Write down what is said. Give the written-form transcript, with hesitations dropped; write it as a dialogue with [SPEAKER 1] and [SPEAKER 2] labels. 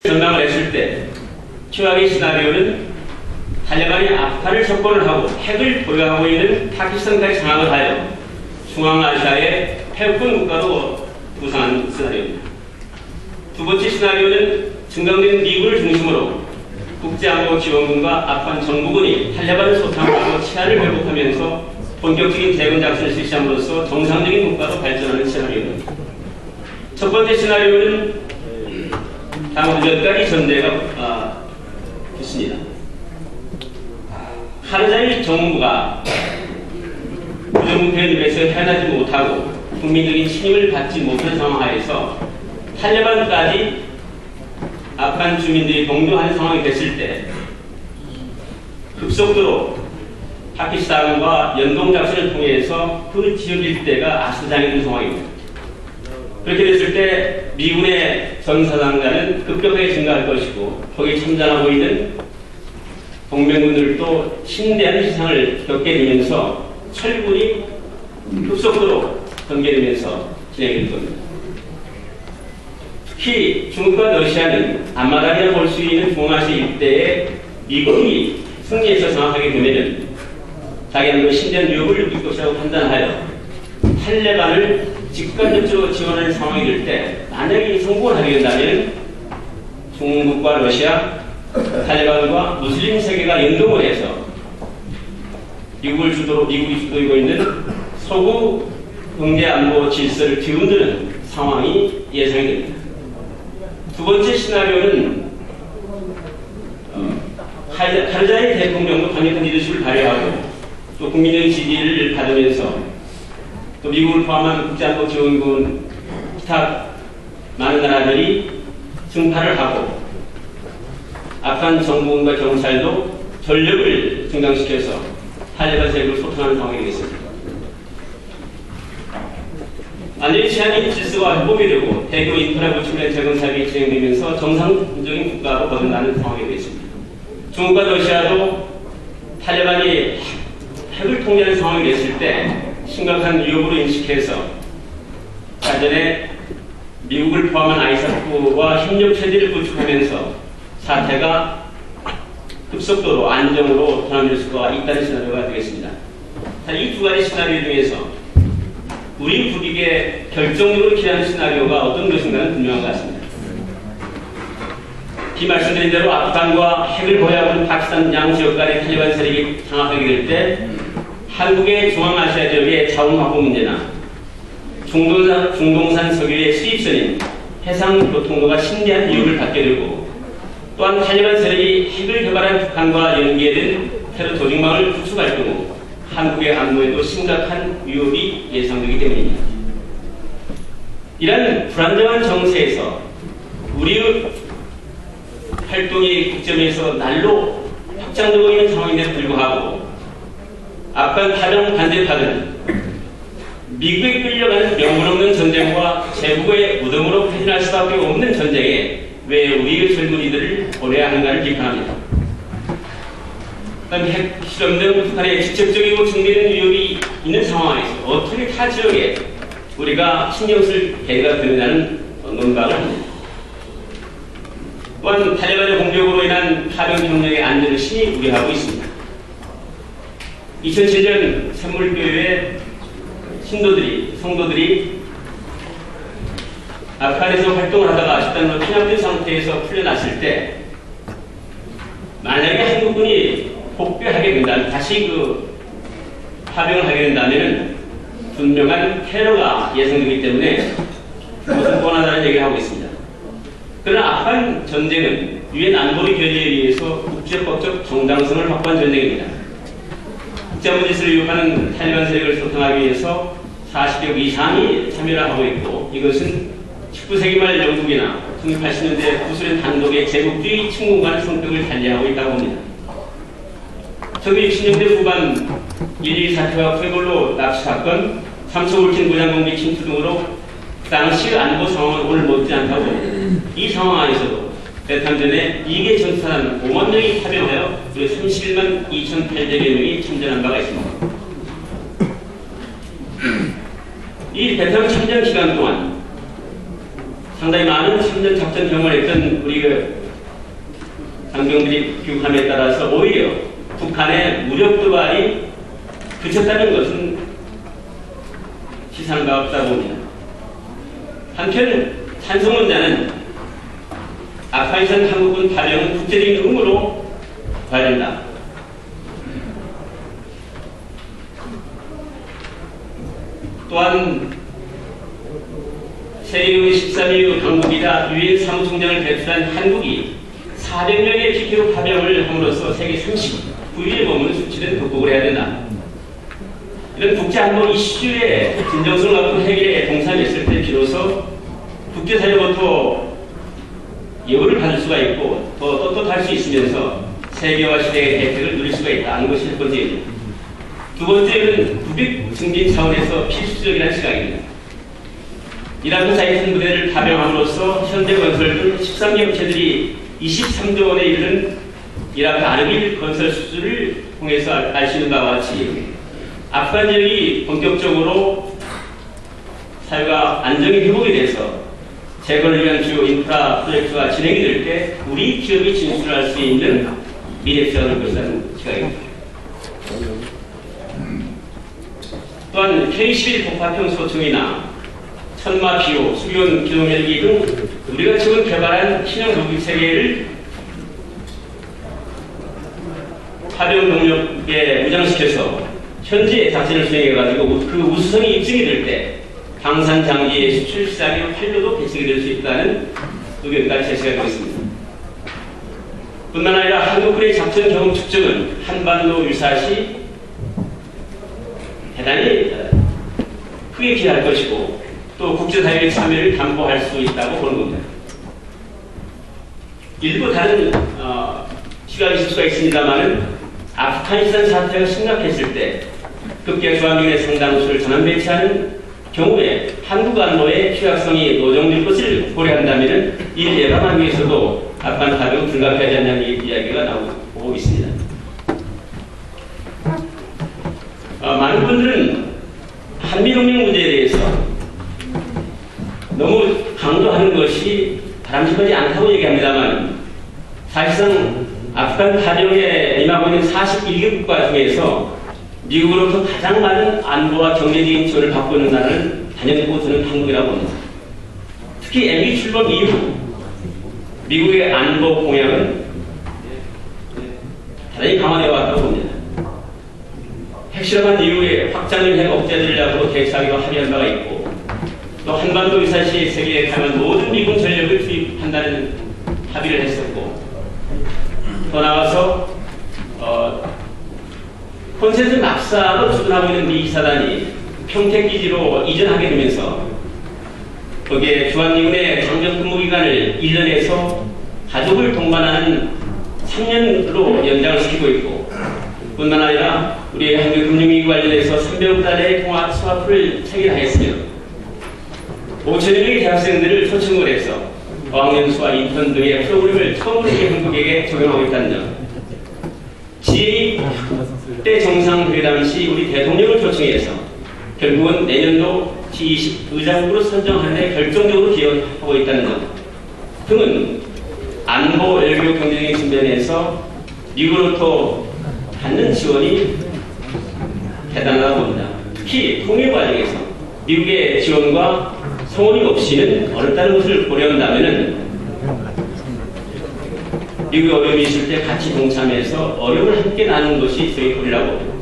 [SPEAKER 1] 전망을 했을 때 최악의 시나리오는 탈레반이 아프간을 석권을 하고 핵을 보유하고 있는 파키스탄까지 장악을 하여 중앙아시아의 패권 국가로 부상한 시나리오입니다. 두 번째 시나리오는 증강된 미국을 중심으로 국제안보지원군과 아프간 정부군이 탈레반을 소탕하고 치안을 회복하면서 본격적인 대응 작전을 실시함으로써 정상적인 국가로 발전하는 시나리오입니다. 첫 번째 시나리오는 다음 몇 가지 전제가 있습니다. 카르자이 정부가 부정부패에서 해나지 못하고 국민적인 신임을 받지 못한 상황 하에서 탈레반까지 아프간 주민들이 동조하는 상황이 됐을 때 급속도로 파키스탄과 연동작전을 통해서 그 지역 일대가 아수장해진 상황입니다. 그렇게 됐을 때 미군의 전사상자는 급격하게 증가할 것이고 거기에 참전하고 있는 동맹군들도 심대한 희생을 겪게 되면서 철군이 급속도로 전개되면서 진행될 겁니다. 특히 중국과 러시아는 앞마당이라 볼 수 있는 중앙아시아 일대에 미국이 승리해서 장악하게 되면 자기한테 심대한 위협을 느낄 것이라고 판단하여 탈레반을 직간접적으로 지원하는 상황이 될 때 만약에 성공을 하게 된다면 중국과 러시아, 탈레반과 무슬림 세계가 연동을 해서 미국이 주도하고 있는 서구 경제안보 질서를 뒤흔드는 상황이 예상이 됩니다. 두 번째 시나리오는 카르자이 대통령도 강력한 리더십을 발휘하고 또 국민의 지지를 받으면서 또 미국을 포함한 국제안보 지원군 기타 많은 나라들이 증파를 하고 아프간 정부군과 경찰도 전력을 증강시켜서 탈레반 세력을 소탕하는 상황이 되겠습니다. 안전이 치안이 질서가 회복이 되고 대교 인프라 구축의 재건 사업이 진행되면서 정상적인 국가로 거듭나는 상황이 되겠습니다. 중국과 러시아도 탈레반이 핵을 통제하는 상황이 됐을 때 심각한 위협으로 인식해서 사전에 미국을 포함한 아이사프와 협력 체제를 구축하면서 사태가 급속도로 안정으로 전환될 수가 있다는 시나리오가 되겠습니다. 이 두 가지 시나리오 중에서 우리 국익에 결정적으로 기하는 시나리오가 어떤 것인가는 분명한 것 같습니다. 이 말씀드린 대로 아프간과 핵을 보유하고 있는 파키스탄 양 지역 간의 탈레반 세력이 장악하게 될 때 한국의 중앙아시아 지역의 자원 확보 문제나 중동산 석유의 수입선인 해상교통로가 심대한 위협을 받게 되고 또한 탈레반 세력이 핵을 개발한 북한과 연계된 테러 조직망을 구축할 경우 한국의 안보에도 심각한 위협이 예상되기 때문입니다. 이런 불안정한 정세에서 우리의 활동이 국점에서 날로 확장되고 있는 상황임에도 불구하고 아프간 파병 반대파들은 미국에 끌려가는 명분 없는 전쟁과 제국의 무덤으로 패전할 수밖에 없는 전쟁에 왜 우리의 젊은이들을 보내야 하는가를 비판합니다. 그다음에 핵 실험 등 북한의 직접적이고 중대적인 위협이 있는 상황에서 어떻게 타 지역에 우리가 신경 쓸 계기가 되느냐는 논박을 합니다. 또한 탈레반의 공격으로 인한 파병 경력의 안전을 심히 우려하고 있습니다. 2007년 샘물교회 성도들이 아프간에서 활동을 하다가 집단으로 피난된 상태에서 풀려났을 때 만약에 한국군이 복귀하게 된다면 다시 파병을 하게 된다면 분명한 테러가 예상되기 때문에 그것은 뻔하다는 얘기를 하고 있습니다. 그러나 아프간 전쟁은 유엔 안보리 결의에 의해서 국제법적 정당성을 확보한 전쟁입니다. 국제안보 질서를 위협하는 탈레반 세력을 소탕하기 위해서 40여 이상이 참여를 하고 있고 이것은 19세기 말 영국이나 1980년대 구소련 단독의 제국주의 침공과는 성격을 달리하고 있다고 봅니다. 1960년대 후반 1.12 사태와 쾌골로 납치 사건, 삼척 울진 무장공비 침투 등으로 당시 안보 상황은 오늘 못지않다고 봅니다. 이 상황 안에서도 베트남전에 2개 전투사단 5만 명이 파병하여 31만 2,800여 명이 참전한 바가 있습니다. 이 베트남 참전 기간 동안 상당히 많은 참전 작전 경험을 했던 우리 장병들이 귀국함에 따라서 오히려 북한의 무력 도발이 그쳤다는 것은 시상가 없다 봅니다. 한편 찬성론자는 아프가니스탄 한국군 파병은 국제적인 의무로 봐야 된다. 또한 세계 13위 강국이자 유엔 사무총장을 배출한 한국이 400명의 PKO 파병을 함으로써 세계 39위에 머무는 수치를 극복을 해야 된다. 이런 국제안보 이슈의 진정성을 갖고 해결에 동참했을 때 비로소 국제사회로부터 예우를 받을 수가 있고 더 떳떳할 수 있으면서 세계화 시대의 혜택을 누릴 수가 있다는 것이 첫 번째입니다. 두 번째는 국익 증진 차원에서 필수적이라는 시각입니다. 이라크 자위선 부대를 파병함으로써 현대건설 등 13개 업체들이 23조 원에 이르는 이라크 아르빌 건설 수주를 통해서 알 수 있는 바와 같이 아프간 지역이 본격적으로 사회가 안정이 회복이 돼서 재건을 위한 주요 인프라 프로젝트가 진행이 될 때 우리 기업이 진출할 수 있는 미래시장을 볼 것이라는 시각입니다. 또한 K11 폭파형 소총이나 천마 비호, 수리온 기동헬기 등 우리가 지금 개발한 신형 무기 체계를 파병 동력에 무장시켜서 현재 작전을 수행해가지고 그 우수성이 입증이 될 때 방산 장비의 수출 시장의 필요도 개척이 될 수 있다는 의견까지 제시가 되고 있습니다. 뿐만 아니라 한국군의 작전 경험 축적은 한반도 유사시 대단히 크게 기여할 것이고 또 국제사회의 참여를 담보할 수 있다고 보는 겁니다. 일부 다른 시각이 있을 수가 있습니다만 아프가니스탄 사태가 심각했을 때 급기야 주한미군의 상당수를 전환 배치하는 경우에 한국 안보의 취약성이 노정될 것을 고려한다면 이를 예방하기 위해서도 아프간 파병은 불가피하지 않냐는 이야기가 나오고 있습니다. 많은 분들은 한미동맹 문제에 대해서 너무 강조하는 것이 바람직하지 않다고 얘기합니다만 사실상 아프간 파병에 임하고 있는 41개 국가 중에서 미국으로부터 가장 많은 안보와 경제적인 지원을 받고 있는 나라는 단연코 저는 한국이라고 봅니다. 특히 MB 출범 이후 미국의 안보 공약은 대단히 강화되어 왔다고 봅니다. 핵실험한 이후에 확장된 핵 억제 전략으로 대처하기로 합의한 바가 있고 또 한반도 유사시 세계에 가면 모든 미군 전력을 투입한다는 합의를 했었고 더 나아가서 콘센트 막사로 주둔하고 있는 미 기사단이 평택기지로 이전하게 되면서 거기에 주한미군의 장전 근무 기간을 1년에서 가족을 동반하는 3년으로 연장을 시키고 있고 뿐만 아니라 우리 한국금융위기 관련해서 300억 달러의 통화 스와프를 체결하였으며 5천여 명의 대학생들을 초청을 해서 어학연수와 인턴 등의 프로그램을 처음으로 한국에게 적용하고 있다는 점, G8 때 정상회담 시 우리 대통령을 초청해서 결국은 내년도 G20 의장국으로 선정하는 데 결정적으로 기여하고 있다는 점 등은 안보, 외교, 경제적인 측면에서 미국으로부터 받는 지원이 대단하다고 봅니다. 특히 통일 과정에서 미국의 지원과 성원이 없이는 어렵다는 것을 고려한다면 미국의 어려움이 있을 때 같이 동참해서 어려움을 함께 나누는 것이 저희 도리라고